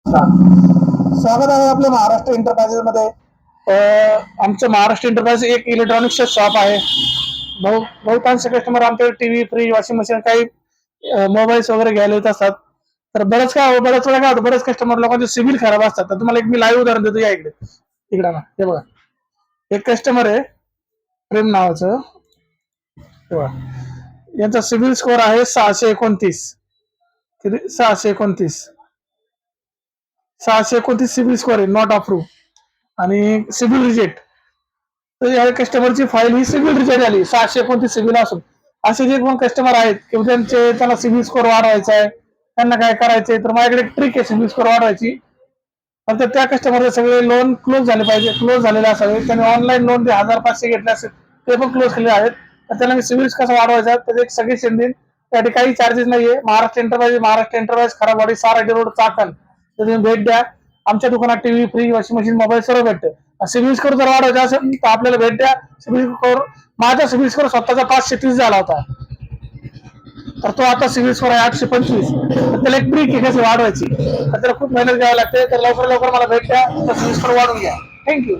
स्वागत आहे आपल्या महाराष्ट्र एंटरप्राइजेस मध्ये. आमचं महाराष्ट्र एंटरप्राइज एक इलेक्ट्रॉनिक्स शॉप आहे. बहुतांश कस्टमर आमच्याकडे टीव्ही, फ्रीज, वॉशिंग मशीन, काही मोबाईल्स वगैरे घ्यायला येत असतात. तर बरेच वेळा काय होतं, बरेच कस्टमर लोकांचे सिबिल खराब असतात. तर तुम्हाला एक मी लाईव्ह उदाहरण देतो, या इकडे ना, हे बघा, एक कस्टमर आहे प्रेम नावाचं. यांचा सिबिल स्कोअर आहे 629. 629 सिबिल स्कोअर आहे, नॉट अप्रूव्ह आणि सिबिल रिजेक्ट. तर या कस्टमरची फाईल ही सिबिल रिजेक्ट झाली 629 सिबिल असून. असे जे कोण कस्टमर आहेत किंवा त्यांना सिबिल स्कोअर वाढवायचा आहे, त्यांना काय करायचंय, तर माझ्याकडे एक ट्रिक आहे सिबिल स्कोअर वाढवायची. फक्त त्या कस्टमरचे सगळे लोन क्लोज झाले पाहिजे, क्लोज झालेले असावे. त्यांनी ऑनलाईन लोन जे 1500 घेतले असेल ते पण क्लोज केलेले आहेत. तर त्यांना मी सिबिल कसा वाढवायचा त्याचे एक सजेशन देईन. त्यासाठी काही चार्जेस नाहीये. Maharashtra enterprise, Kharabwadi, Saradi road, Chakan. तर तुम्ही भेट द्या. आमच्या दुकानात TV, fridge, washing machine, mobile सर्व भेटतं. सिबिल स्कोअर जर वाढवायचा असेल तर आपल्याला भेट द्या. सिबिल स्कोअर, माझा सिबिल स्कोअर स्वतःचा 530 झाला होता, तर तो आता सिबिल स्कोअर आहे 825. तर त्याला एक ट्रिक आहे कशी वाढवायची. तर त्याला खूप मेहनत घ्यावी लागते. तर लवकर मला भेट द्या, सिबिल स्कोअर वाढून घ्या. थँक्यू.